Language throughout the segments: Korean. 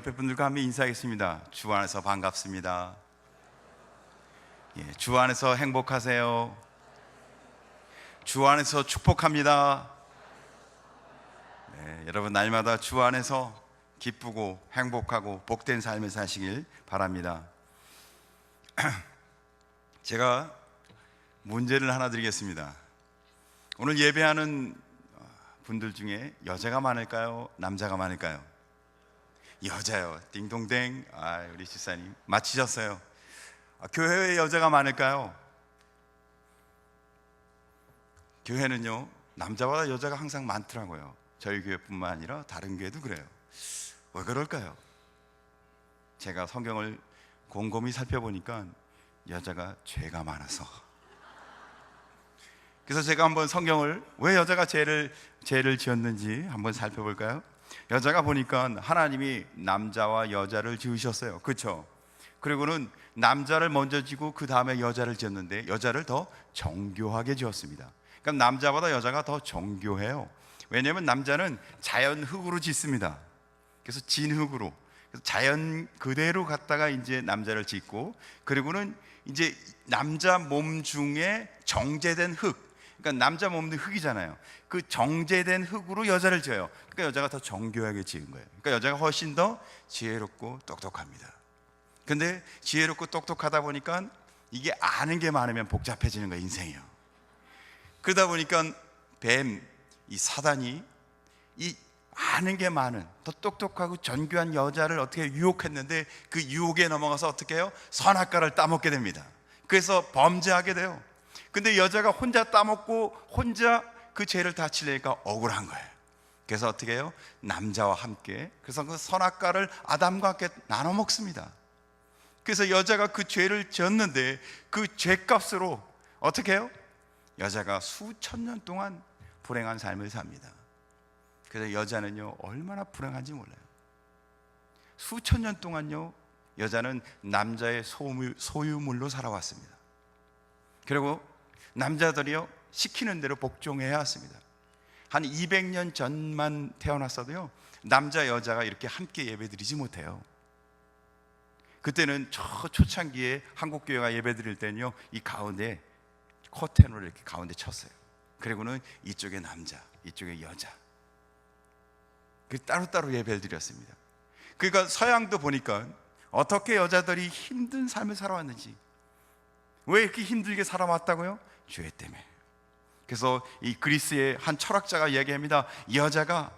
옆에 분들과 함께 인사하겠습니다. 주 안에서 반갑습니다. 주 안에서 행복하세요. 주 안에서 축복합니다. 여러분 날마다 주 안에서 기쁘고 행복하고 복된 삶을 사시길 바랍니다. 제가 문제를 하나 드리겠습니다. 오늘 예배하는 분들 중에 여자가 많을까요? 남자가 많을까요? 여자요. 딩동댕. 우리 집사님 맞히셨어요. 교회에 여자가 많을까요? 교회는요, 남자보다 여자가 항상 많더라고요. 저희 교회뿐만 아니라 다른 교회도 그래요. 왜 그럴까요? 제가 성경을 곰곰이 살펴보니까 여자가 죄가 많아서. 그래서 제가 한번 성경을 왜 여자가 죄를 지었는지 한번 살펴볼까요? 여자가 보니까 하나님이 남자와 여자를 지으셨어요. 그렇죠? 그리고는 남자를 먼저 지고 그 다음에 여자를 지었는데 여자를 더 정교하게 지었습니다. 그러니까 남자보다 여자가 더 정교해요. 왜냐하면 남자는 자연 흙으로 짓습니다. 그래서 진흙으로, 자연 그대로 갖다가 이제 남자를 짓고, 그리고는 이제 남자 몸 중에 정제된 흙, 그러니까 남자 몸도 흙이잖아요. 그 정제된 흙으로 여자를 지어요. 그러니까 여자가 더 정교하게 지은 거예요. 그러니까 여자가 훨씬 더 지혜롭고 똑똑합니다. 근데 지혜롭고 똑똑하다 보니까 이게 아는 게 많으면 복잡해지는 거예요, 인생이요. 그러다 보니까 이 사단이 이 아는 게 많은 더 똑똑하고 정교한 여자를 어떻게 유혹했는데, 그 유혹에 넘어가서 어떻게 해요? 선악과를 따먹게 됩니다. 그래서 범죄하게 돼요. 근데 여자가 혼자 따먹고 혼자 그 죄를 다 치려니까 억울한 거예요. 그래서 어떻게 해요? 남자와 함께, 그래서 그 선악과를 아담과 함께 나눠 먹습니다. 그래서 여자가 그 죄를 지었는데 그 죄값으로 어떻게 해요? 여자가 수천 년 동안 불행한 삶을 삽니다. 그래서 여자는요, 얼마나 불행한지 몰라요. 수천 년 동안요, 여자는 남자의 소유물로 살아왔습니다. 그리고 남자들이요, 시키는 대로 복종해야 했습니다. 한 200년 전만 태어났어도요, 남자 여자가 이렇게 함께 예배드리지 못해요. 그때는 초창기에 한국교회가 예배드릴 때는요, 이 가운데 커튼으로 이렇게 가운데 쳤어요. 그리고는 이쪽에 남자, 이쪽에 여자, 따로따로 예배를 드렸습니다. 그러니까 서양도 보니까 어떻게 여자들이 힘든 삶을 살아왔는지, 왜 이렇게 힘들게 살아왔다고요? 죄 때문에. 그래서 이 그리스의 한 철학자가 이야기합니다. 여자가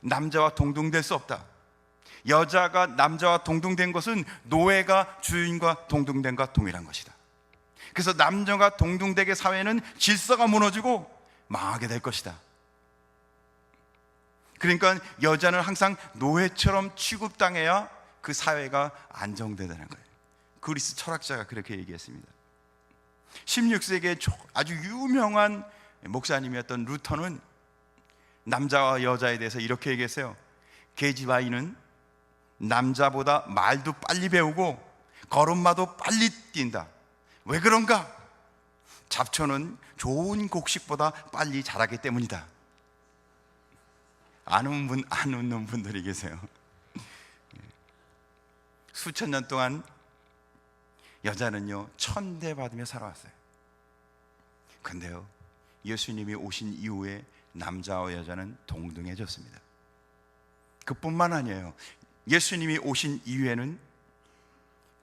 남자와 동등될 수 없다. 여자가 남자와 동등된 것은 노예가 주인과 동등된 것과 동일한 것이다. 그래서 남녀가 동등되게 사회는 질서가 무너지고 망하게 될 것이다. 그러니까 여자는 항상 노예처럼 취급당해야 그 사회가 안정되다는 거예요. 그리스 철학자가 그렇게 얘기했습니다. 16세기에 아주 유명한 목사님이었던 루터는 남자와 여자에 대해서 이렇게 얘기했어요. 계집아이는 남자보다 말도 빨리 배우고 걸음마도 빨리 뛴다. 왜 그런가? 잡초는 좋은 곡식보다 빨리 자라기 때문이다. 안 웃는 분들이 계세요. 수천 년 동안 여자는요, 천대받으며 살아왔어요. 근데요, 예수님이 오신 이후에 남자와 여자는 동등해졌습니다. 그뿐만 아니에요. 예수님이 오신 이후에는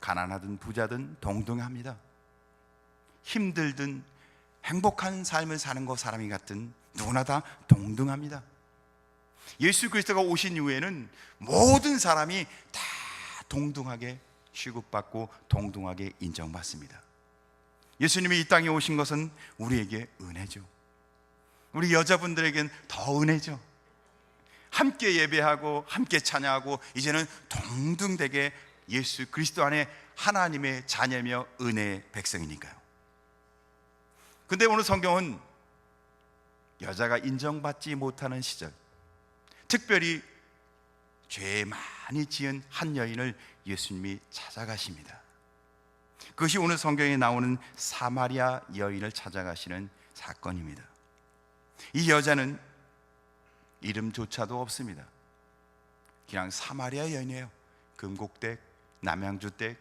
가난하든 부자든 동등합니다. 힘들든 행복한 삶을 사는 것 사람이 같든 누구나 다 동등합니다. 예수 그리스도가 오신 이후에는 모든 사람이 다 동등하게 취급받고 동등하게 인정받습니다. 예수님이 이 땅에 오신 것은 우리에게 은혜죠. 우리 여자분들에겐 더 은혜죠. 함께 예배하고 함께 찬양하고 이제는 동등되게 예수 그리스도 안에 하나님의 자녀며 은혜의 백성이니까요. 근데 오늘 성경은 여자가 인정받지 못하는 시절, 특별히 죄 많이 지은 한 여인을 예수님이 찾아가십니다. 그것이 오늘 성경에 나오는 사마리아 여인을 찾아가시는 사건입니다. 이 여자는 이름조차도 없습니다. 그냥 사마리아 여인이에요. 금곡댁, 남양주댁,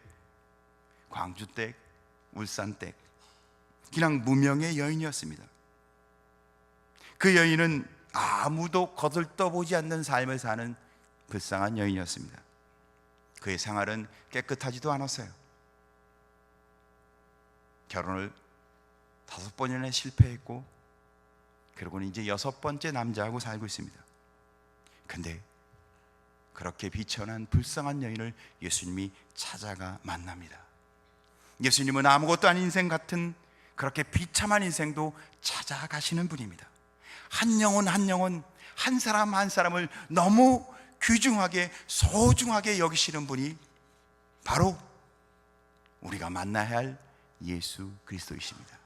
광주댁, 울산댁, 그냥 무명의 여인이었습니다. 그 여인은 아무도 거들떠보지 않는 삶을 사는 불쌍한 여인이었습니다. 그의 생활은 깨끗하지도 않았어요. 결혼을 5번이나 실패했고, 그리고는 이제 6번째 남자하고 살고 있습니다. 근데 그렇게 비천한 불쌍한 여인을 예수님이 찾아가 만납니다. 예수님은 아무것도 아닌 인생 같은 그렇게 비참한 인생도 찾아가시는 분입니다. 한 영혼 한 영혼, 한 사람 한 사람을 너무 귀중하게 소중하게 여기시는 분이 바로 우리가 만나야 할 예수 그리스도이십니다.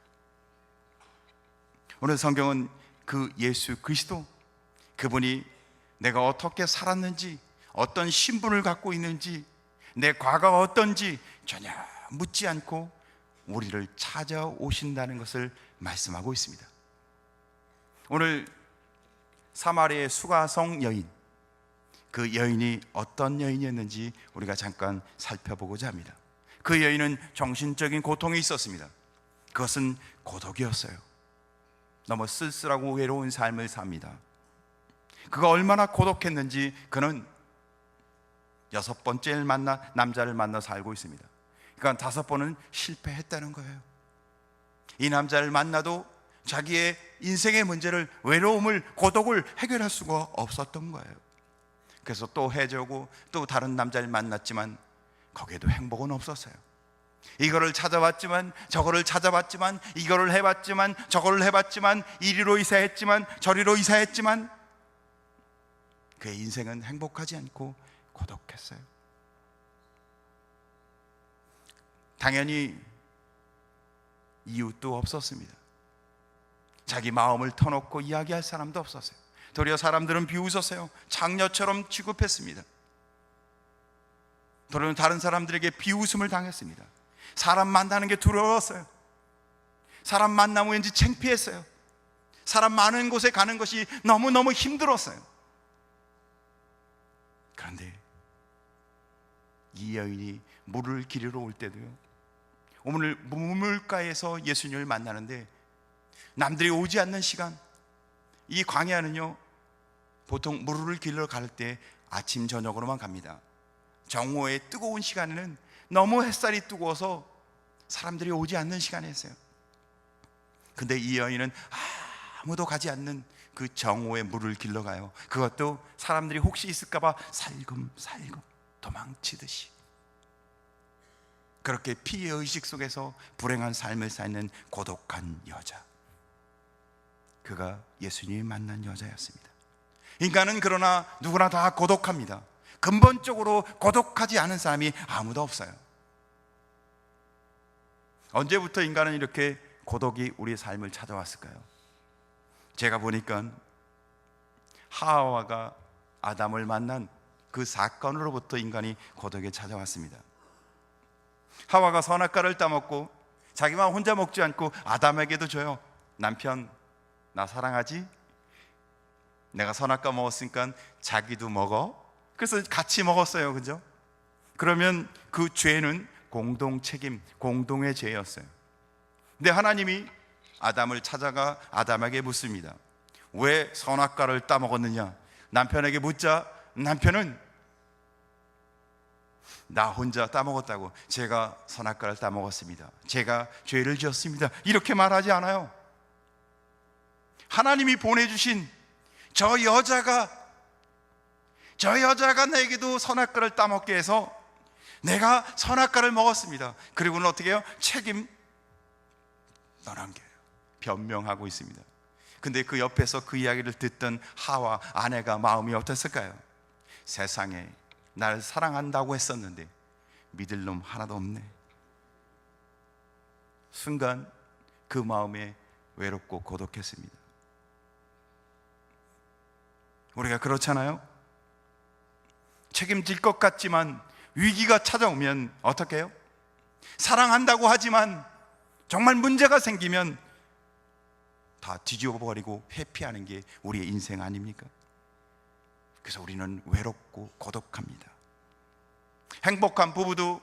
오늘 성경은 그 예수 그리스도, 그분이 내가 어떻게 살았는지, 어떤 신분을 갖고 있는지, 내 과거가 어떤지 전혀 묻지 않고 우리를 찾아오신다는 것을 말씀하고 있습니다. 오늘 사마리아의 수가성 여인, 그 여인이 어떤 여인이었는지 우리가 잠깐 살펴보고자 합니다. 그 여인은 정신적인 고통이 있었습니다. 그것은 고독이었어요. 너무 쓸쓸하고 외로운 삶을 삽니다. 그가 얼마나 고독했는지 그는 6번째 남자를 만나 살고 있습니다. 그러니까 5번은 실패했다는 거예요. 이 남자를 만나도 자기의 인생의 문제를, 외로움을, 고독을 해결할 수가 없었던 거예요. 그래서 또 해주고 또 다른 남자를 만났지만 거기에도 행복은 없었어요. 이거를 찾아봤지만 저거를 찾아봤지만, 이거를 해봤지만 저거를 해봤지만, 이리로 이사했지만 저리로 이사했지만 그의 인생은 행복하지 않고 고독했어요. 당연히 이웃도 없었습니다. 자기 마음을 터놓고 이야기할 사람도 없었어요. 도리어 사람들은 비웃었어요. 장녀처럼 취급했습니다. 도리어 다른 사람들에게 비웃음을 당했습니다. 사람 만나는 게 두려웠어요. 사람 만나면 왠지 창피했어요. 사람 많은 곳에 가는 것이 너무너무 힘들었어요. 그런데 이 여인이 물을 기르러 올 때도요, 오늘 물가에서 예수님을 만나는데 남들이 오지 않는 시간, 이 광야는요 보통 물을 기르러 갈 때 아침 저녁으로만 갑니다. 정오의 뜨거운 시간에는 너무 햇살이 뜨거워서 사람들이 오지 않는 시간에 했어요. 근데 이 여인은 아무도 가지 않는 그 정오에 물을 길러 가요. 그것도 사람들이 혹시 있을까 봐 살금살금 도망치듯이. 그렇게 피해의식 속에서 불행한 삶을 사는 고독한 여자, 그가 예수님이 만난 여자였습니다. 인간은 그러나 누구나 다 고독합니다. 근본적으로 고독하지 않은 사람이 아무도 없어요. 언제부터 인간은 이렇게 고독이 우리의 삶을 찾아왔을까요? 제가 보니까 하와가 아담을 만난 그 사건으로부터 인간이 고독에 찾아왔습니다. 하와가 선악과를 따먹고 자기만 혼자 먹지 않고 아담에게도 줘요. 남편, 나 사랑하지? 내가 선악과 먹었으니까 자기도 먹어. 그래서 같이 먹었어요. 그죠? 그러면 그 죄는 공동 책임, 공동의 죄였어요. 근데 하나님이 아담을 찾아가 아담에게 묻습니다. 왜 선악과를 따먹었느냐? 남편에게 묻자 남편은 나 혼자 따먹었다고, 제가 선악과를 따먹었습니다, 제가 죄를 지었습니다, 이렇게 말하지 않아요. 하나님이 보내주신 저 여자가 내게도 선악과를 따먹게 해서 내가 선악과를 먹었습니다. 그리고는 어떻게 해요? 책임 떠넘겨요. 변명하고 있습니다. 근데 그 옆에서 그 이야기를 듣던 하와 아내가 마음이 어땠을까요? 세상에 날 사랑한다고 했었는데 믿을 놈 하나도 없네. 순간 그 마음에 외롭고 고독했습니다. 우리가 그렇잖아요. 책임질 것 같지만 위기가 찾아오면 어떻게 해요? 사랑한다고 하지만 정말 문제가 생기면 다 뒤집어버리고 회피하는 게 우리의 인생 아닙니까? 그래서 우리는 외롭고 고독합니다. 행복한 부부도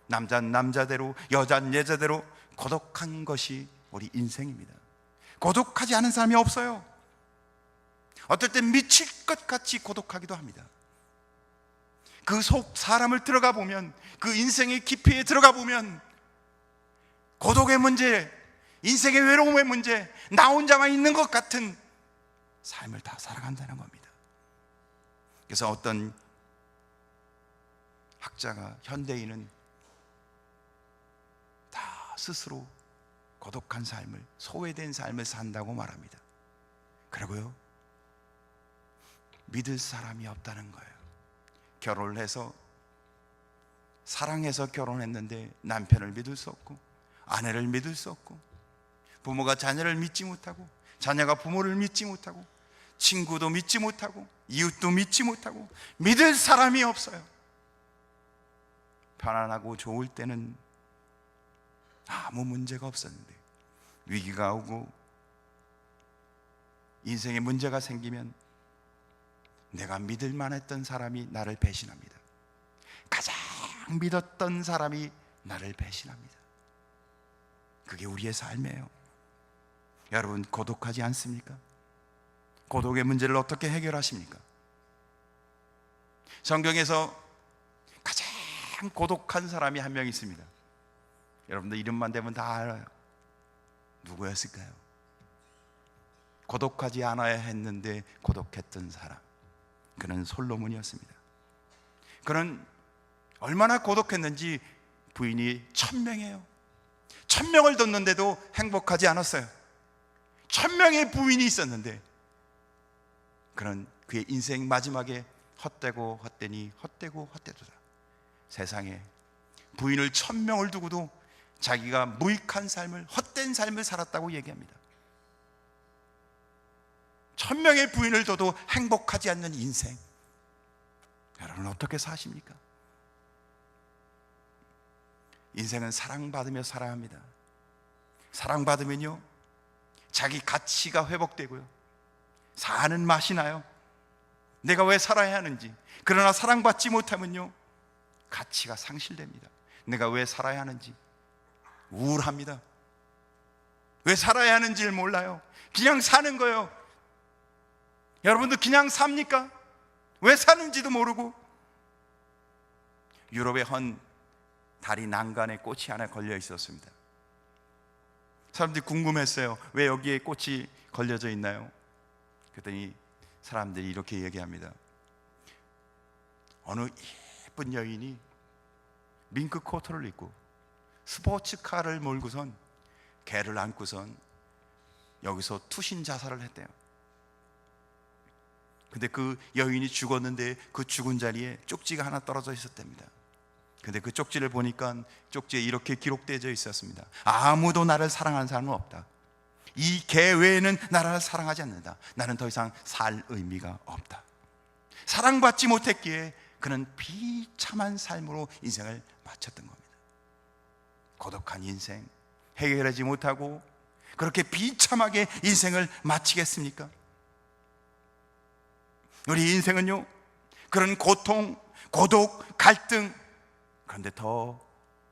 남자는 남자대로, 여자는 여자대로 고독한 것이 우리 인생입니다. 고독하지 않은 사람이 없어요. 어떨 땐 미칠 것 같이 고독하기도 합니다. 그 속 사람을 들어가 보면, 그 인생의 깊이에 들어가 보면 고독의 문제, 인생의 외로움의 문제, 나 혼자만 있는 것 같은 삶을 다 살아간다는 겁니다. 그래서 어떤 학자가, 현대인은 다 스스로 고독한 삶을, 소외된 삶을 산다고 말합니다. 그리고요, 믿을 사람이 없다는 거예요. 결혼을 해서, 사랑해서 결혼했는데 남편을 믿을 수 없고, 아내를 믿을 수 없고, 부모가 자녀를 믿지 못하고, 자녀가 부모를 믿지 못하고, 친구도 믿지 못하고, 이웃도 믿지 못하고, 믿을 사람이 없어요. 편안하고 좋을 때는 아무 문제가 없었는데 위기가 오고 인생에 문제가 생기면 내가 믿을 만했던 사람이 나를 배신합니다. 가장 믿었던 사람이 나를 배신합니다. 그게 우리의 삶이에요. 여러분, 고독하지 않습니까? 고독의 문제를 어떻게 해결하십니까? 성경에서 가장 고독한 사람이 한 명 있습니다. 여러분들 이름만 대면 다 알아요. 누구였을까요? 고독하지 않아야 했는데 고독했던 사람, 그는 솔로몬이었습니다. 그는 얼마나 고독했는지 부인이 1000명이에요. 1000명을 뒀는데도 행복하지 않았어요. 1000명의 부인이 있었는데 그는 그의 인생 마지막에 헛되고 헛되니 헛되고 헛되도다. 세상에 부인을 1000명을 두고도 자기가 무익한 삶을, 헛된 삶을 살았다고 얘기합니다. 1000명의 부인을 둬도 행복하지 않는 인생, 여러분 어떻게 사십니까? 인생은 사랑받으며 살아야 합니다. 사랑받으면요, 자기 가치가 회복되고요, 사는 맛이 나요. 내가 왜 살아야 하는지. 그러나 사랑받지 못하면요, 가치가 상실됩니다. 내가 왜 살아야 하는지 우울합니다. 왜 살아야 하는지를 몰라요. 그냥 사는 거예요. 여러분도 그냥 삽니까? 왜 사는지도 모르고. 유럽의 한 다리 난간에 꽃이 하나 걸려 있었습니다. 사람들이 궁금했어요. 왜 여기에 꽃이 걸려져 있나요? 그랬더니 사람들이 이렇게 얘기합니다. 어느 예쁜 여인이 밍크 코트를 입고 스포츠카를 몰고선, 개를 안고선 여기서 투신 자살을 했대요. 근데 그 여인이 죽었는데 그 죽은 자리에 쪽지가 하나 떨어져 있었답니다. 근데 그 쪽지를 보니까 쪽지에 이렇게 기록되어 있었습니다. 아무도 나를 사랑하는 사람은 없다. 이 개 외에는 나를 사랑하지 않는다. 나는 더 이상 살 의미가 없다. 사랑받지 못했기에 그는 비참한 삶으로 인생을 마쳤던 겁니다. 고독한 인생, 해결하지 못하고 그렇게 비참하게 인생을 마치겠습니까? 우리 인생은요, 그런 고통, 고독, 갈등, 그런데 더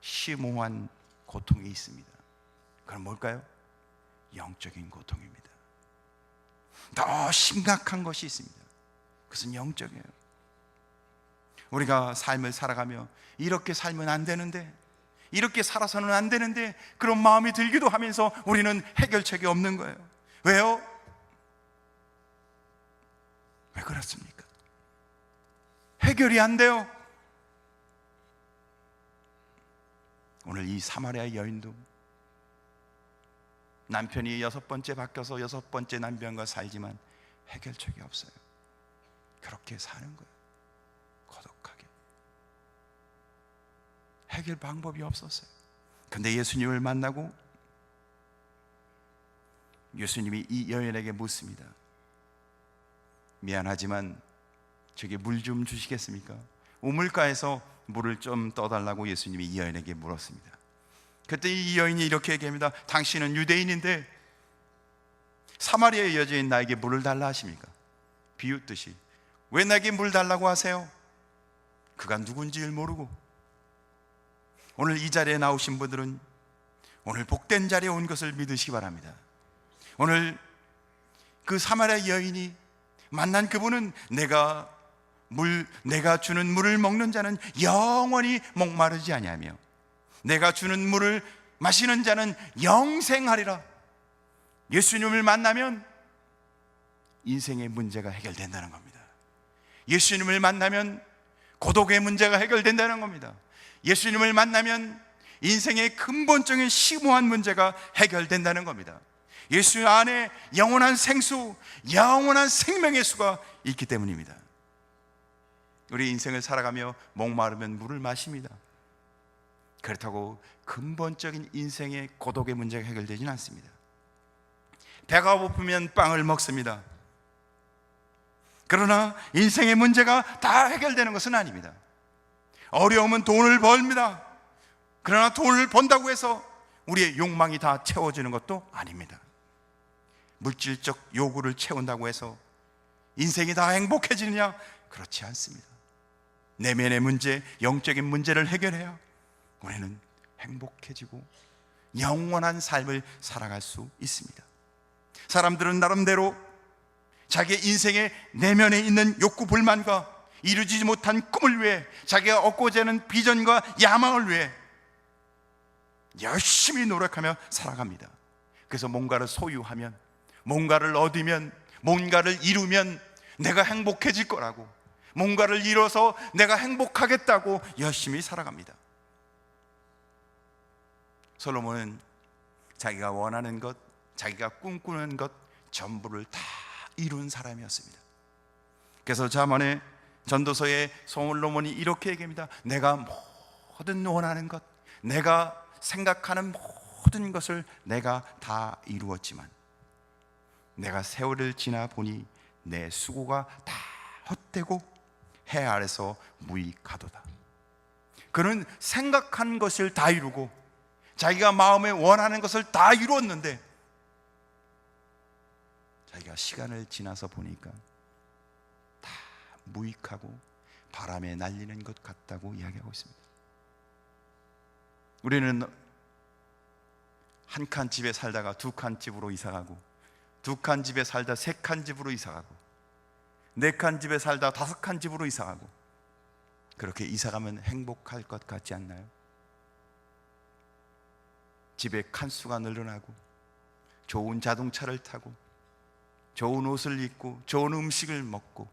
심오한 고통이 있습니다. 그건 뭘까요? 영적인 고통입니다. 더 심각한 것이 있습니다. 그것은 영적이에요. 우리가 삶을 살아가며 이렇게 살면 안 되는데, 이렇게 살아서는 안 되는데, 그런 마음이 들기도 하면서 우리는 해결책이 없는 거예요. 왜요? 왜 그렇습니까? 해결이 안 돼요. 오늘 이 사마리아 여인도 남편이 6번째 바뀌어서 6번째 남편과 살지만 해결책이 없어요. 그렇게 사는 거예요. 고독하게. 해결 방법이 없었어요. 근데 예수님을 만나고 예수님이 이 여인에게 묻습니다. 미안하지만 저기 물 좀 주시겠습니까? 우물가에서 물을 좀 떠달라고 예수님이 이 여인에게 물었습니다. 그때 이 여인이 이렇게 얘기합니다. 당신은 유대인인데 사마리아의 여자인 나에게 물을 달라 하십니까? 비웃듯이 왜 내게 물 달라고 하세요? 그가 누군지 모르고. 오늘 이 자리에 나오신 분들은 오늘 복된 자리에 온 것을 믿으시기 바랍니다. 오늘 그 사마리아 여인이 만난 그분은 내가 주는 물을 먹는 자는 영원히 목마르지 아니하며 내가 주는 물을 마시는 자는 영생하리라. 예수님을 만나면 인생의 문제가 해결된다는 겁니다. 예수님을 만나면 고독의 문제가 해결된다는 겁니다. 예수님을 만나면 인생의 근본적인 심오한 문제가 해결된다는 겁니다. 예수 안에 영원한 생수, 영원한 생명의 수가 있기 때문입니다. 우리 인생을 살아가며 목마르면 물을 마십니다. 그렇다고 근본적인 인생의 고독의 문제가 해결되지는 않습니다. 배가 고프면 빵을 먹습니다. 그러나 인생의 문제가 다 해결되는 것은 아닙니다. 어려움은 돈을 벌입니다. 그러나 돈을 번다고 해서 우리의 욕망이 다 채워지는 것도 아닙니다. 물질적 요구를 채운다고 해서 인생이 다 행복해지느냐? 그렇지 않습니다. 내면의 문제, 영적인 문제를 해결해야 우리는 행복해지고 영원한 삶을 살아갈 수 있습니다. 사람들은 나름대로 자기의 인생의 내면에 있는 욕구 불만과 이루지 못한 꿈을 위해, 자기가 얻고자 하는 비전과 야망을 위해 열심히 노력하며 살아갑니다. 그래서 뭔가를 소유하면, 뭔가를 얻으면, 뭔가를 이루면 내가 행복해질 거라고, 뭔가를 이뤄서 내가 행복하겠다고 열심히 살아갑니다. 솔로몬은 자기가 원하는 것, 자기가 꿈꾸는 것 전부를 다 이룬 사람이었습니다. 그래서 잠언의 전도서에 솔로몬이 이렇게 얘기합니다. 내가 모든 원하는 것, 내가 생각하는 모든 것을 내가 다 이루었지만 내가 세월을 지나 보니 내 수고가 다 헛되고 해 아래서 무익하도다. 그는 생각한 것을 다 이루고 자기가 마음에 원하는 것을 다 이루었는데 자기가 시간을 지나서 보니까 다 무익하고 바람에 날리는 것 같다고 이야기하고 있습니다. 우리는 한 칸 집에 살다가 두 칸 집으로 이사가고, 두 칸 집에 살다 세 칸 집으로 이사가고, 네 칸 집에 살다 다섯 칸 집으로 이사가고, 그렇게 이사가면 행복할 것 같지 않나요? 집에 칸수가 늘어나고, 좋은 자동차를 타고, 좋은 옷을 입고, 좋은 음식을 먹고,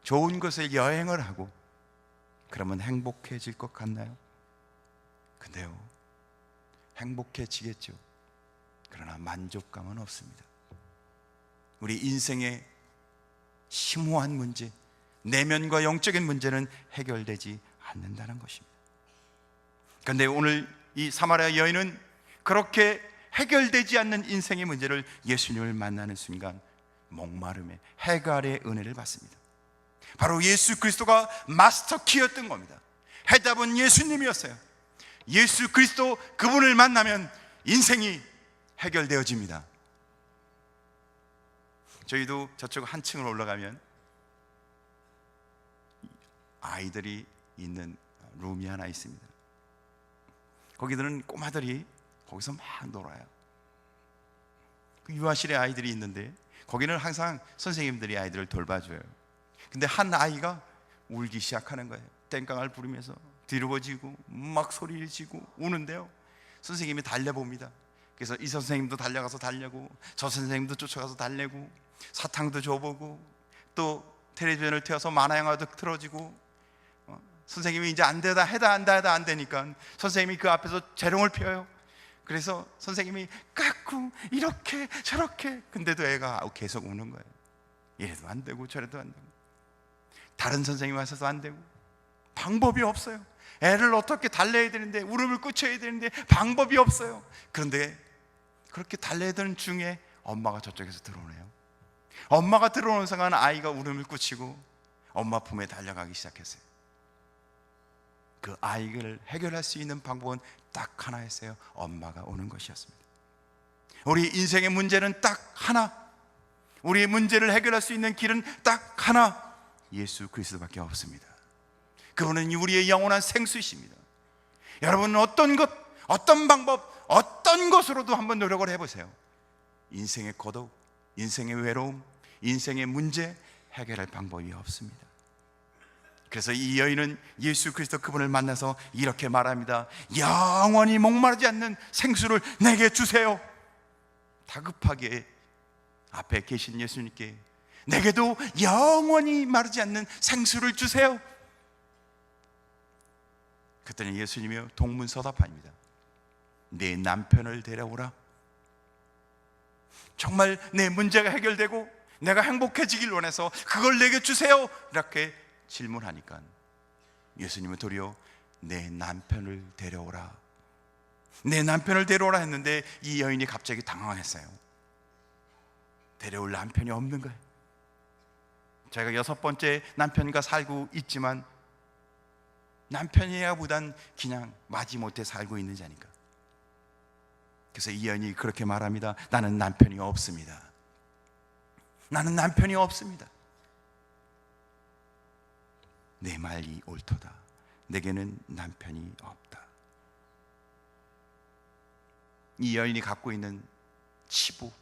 좋은 곳에 여행을 하고, 그러면 행복해질 것 같나요? 근데요, 행복해지겠죠. 그러나 만족감은 없습니다. 우리 인생의 심오한 문제, 내면과 영적인 문제는 해결되지 않는다는 것입니다. 그런데 오늘 이 사마리아 여인은 그렇게 해결되지 않는 인생의 문제를 예수님을 만나는 순간 목마름의 해갈의 은혜를 받습니다. 바로 예수 그리스도가 마스터 키였던 겁니다. 해답은 예수님이었어요. 예수 그리스도, 그분을 만나면 인생이 해결되어집니다. 저희도 저쪽 한 층을 올라가면 아이들이 있는 룸이 하나 있습니다. 거기들은 꼬마들이 거기서 막 놀아요. 그 유아실에 아이들이 있는데 거기는 항상 선생님들이 아이들을 돌봐줘요. 근데 한 아이가 울기 시작하는 거예요. 땡깡을 부르면서 뒤집어지고 막 소리를 지고 우는데요, 선생님이 달래봅니다. 그래서 이 선생님도 달려가서 달래고, 저 선생님도 쫓아가서 달래고, 사탕도 줘보고, 또 텔레비전을 틀어서 만화 영화도 틀어지고, 선생님이 이제 안 되다 해다 안 되니까 선생님이 그 앞에서 재롱을 피워요. 그래서 선생님이 깎고 이렇게 저렇게, 근데도 애가 계속 우는 거예요. 이래도 안 되고 저래도 안 되고, 다른 선생님 와서도 안 되고, 방법이 없어요. 애를 어떻게 달래야 되는데, 울음을 끄쳐야 되는데 방법이 없어요. 그런데 그렇게 달래야 되는 중에 엄마가 저쪽에서 들어오네요. 엄마가 들어오는 순간 아이가 울음을 끄치고 엄마 품에 달려가기 시작했어요. 그 아이를 해결할 수 있는 방법은 딱 하나였어요. 엄마가 오는 것이었습니다. 우리 인생의 문제는 딱 하나, 우리의 문제를 해결할 수 있는 길은 딱 하나, 예수 그리스도밖에 없습니다. 그분은 우리의 영원한 생수이십니다. 여러분은 어떤 것, 어떤 방법, 어떤 것으로도 한번 노력을 해보세요. 인생의 고독, 인생의 외로움, 인생의 문제 해결할 방법이 없습니다. 그래서 이 여인은 예수 그리스도 그분을 만나서 이렇게 말합니다. 영원히 목마르지 않는 생수를 내게 주세요. 다급하게 앞에 계신 예수님께 내게도 영원히 마르지 않는 생수를 주세요. 그랬더니 예수님이 동문서답합니다. 내 남편을 데려오라. 정말 내 문제가 해결되고 내가 행복해지길 원해서 그걸 내게 주세요. 이렇게 질문하니까 예수님은 도리어 내 남편을 데려오라, 내 남편을 데려오라 했는데 이 여인이 갑자기 당황했어요. 데려올 남편이 없는 거예요. 제가 6번째 남편과 살고 있지만 남편이야보단 그냥 마지못해 살고 있는 자니까. 그래서 이 여인이 그렇게 말합니다. 나는 남편이 없습니다. 나는 남편이 없습니다. 내 말이 옳도다. 내게는 남편이 없다. 이 여인이 갖고 있는 치부,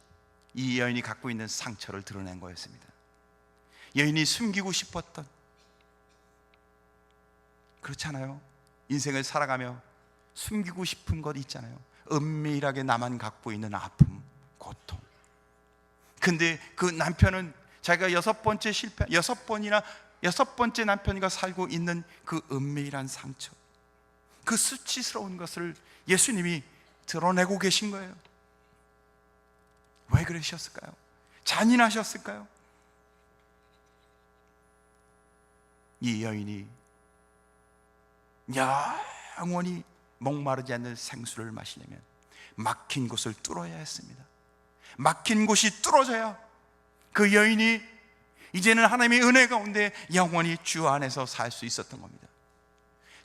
이 여인이 갖고 있는 상처를 드러낸 거였습니다. 여인이 숨기고 싶었던, 그렇잖아요. 인생을 살아가며 숨기고 싶은 것 있잖아요. 은밀하게 나만 갖고 있는 아픔, 고통. 근데 그 남편은 자기가 6번째 남편과 살고 있는 그 은밀한 상처, 그 수치스러운 것을 예수님이 드러내고 계신 거예요. 왜 그러셨을까요? 잔인하셨을까요? 이 여인이 영원히 목마르지 않는 생수를 마시려면 막힌 곳을 뚫어야 했습니다. 막힌 곳이 뚫어져야 그 여인이 이제는 하나님의 은혜 가운데 영원히 주 안에서 살 수 있었던 겁니다.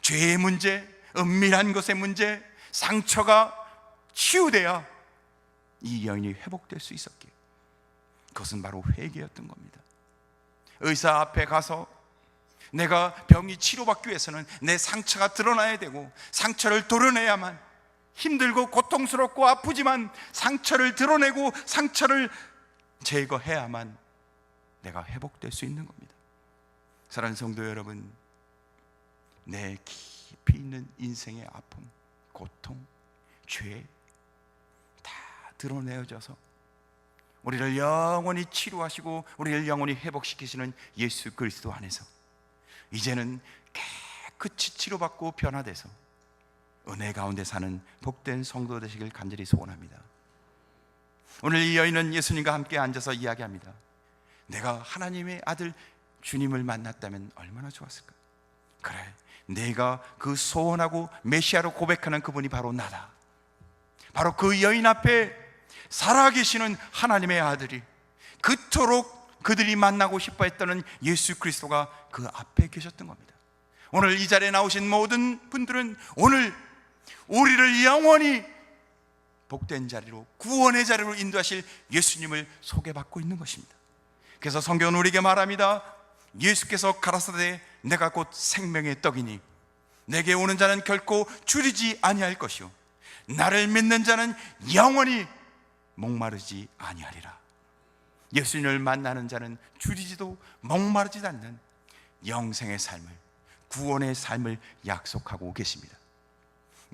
죄의 문제, 은밀한 것의 문제, 상처가 치유돼야 이 여인이 회복될 수 있었기에, 그것은 바로 회개였던 겁니다. 의사 앞에 가서 내가 병이 치료받기 위해서는 내 상처가 드러나야 되고, 상처를 도려내야만, 힘들고 고통스럽고 아프지만 상처를 드러내고 상처를 제거해야만 내가 회복될 수 있는 겁니다. 사랑하는 성도 여러분, 내 깊이 있는 인생의 아픔, 고통, 죄 다 드러내어져서 우리를 영원히 치료하시고 우리를 영원히 회복시키시는 예수 그리스도 안에서 이제는 깨끗이 치료받고 변화돼서 은혜 가운데 사는 복된 성도 되시길 간절히 소원합니다. 오늘 이 여인은 예수님과 함께 앉아서 이야기합니다. 내가 하나님의 아들 주님을 만났다면 얼마나 좋았을까. 그래, 내가 그 소원하고 메시아로 고백하는 그분이 바로 나다. 바로 그 여인 앞에 살아계시는 하나님의 아들이, 그토록 그들이 만나고 싶어 했던 예수 그리스도가 그 앞에 계셨던 겁니다. 오늘 이 자리에 나오신 모든 분들은 오늘 우리를 영원히 복된 자리로, 구원의 자리로 인도하실 예수님을 소개받고 있는 것입니다. 그래서 성경은 우리에게 말합니다. 예수께서 가라사대 내가 곧 생명의 떡이니 내게 오는 자는 결코 줄이지 아니할 것이요 나를 믿는 자는 영원히 목마르지 아니하리라. 예수님을 만나는 자는 줄이지도 목마르지도 않는 영생의 삶을, 구원의 삶을 약속하고 계십니다.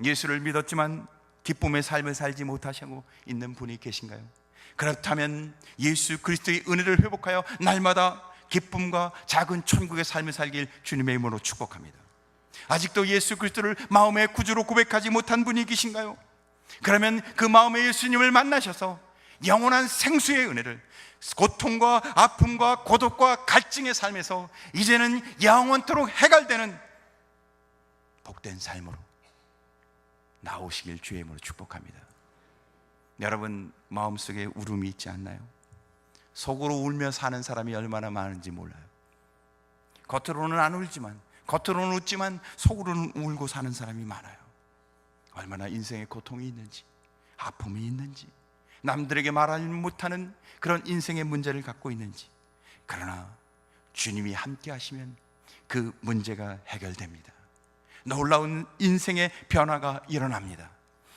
예수를 믿었지만 기쁨의 삶을 살지 못하시고 있는 분이 계신가요? 그렇다면 예수 그리스도의 은혜를 회복하여 날마다 기쁨과 작은 천국의 삶을 살길 주님의 이름으로 축복합니다. 아직도 예수 그리스도를 마음의 구주로 고백하지 못한 분이 계신가요? 그러면 그 마음의 예수님을 만나셔서 영원한 생수의 은혜를, 고통과 아픔과 고독과 갈증의 삶에서 이제는 영원토록 해갈되는 복된 삶으로 나오시길 주의 이름으로 축복합니다. 여러분, 마음속에 울음이 있지 않나요? 속으로 울며 사는 사람이 얼마나 많은지 몰라요. 겉으로는 안 울지만, 겉으로는 웃지만 속으로는 울고 사는 사람이 많아요. 얼마나 인생에 고통이 있는지, 아픔이 있는지, 남들에게 말하지 못하는 그런 인생의 문제를 갖고 있는지. 그러나 주님이 함께 하시면 그 문제가 해결됩니다. 놀라운 인생의 변화가 일어납니다.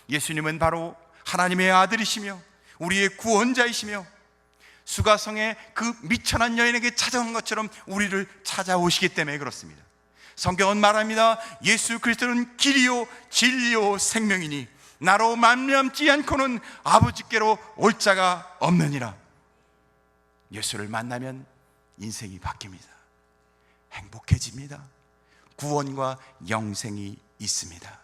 예수님은 바로 하나님의 아들이시며 우리의 구원자이시며 수가성의 그 미천한 여인에게 찾아온 것처럼 우리를 찾아오시기 때문에 그렇습니다. 성경은 말합니다. 예수 그리스도는 길이요 진리요 생명이니 나로 말미암지 않고는 아버지께로 올 자가 없느니라. 예수를 만나면 인생이 바뀝니다. 행복해집니다. 구원과 영생이 있습니다.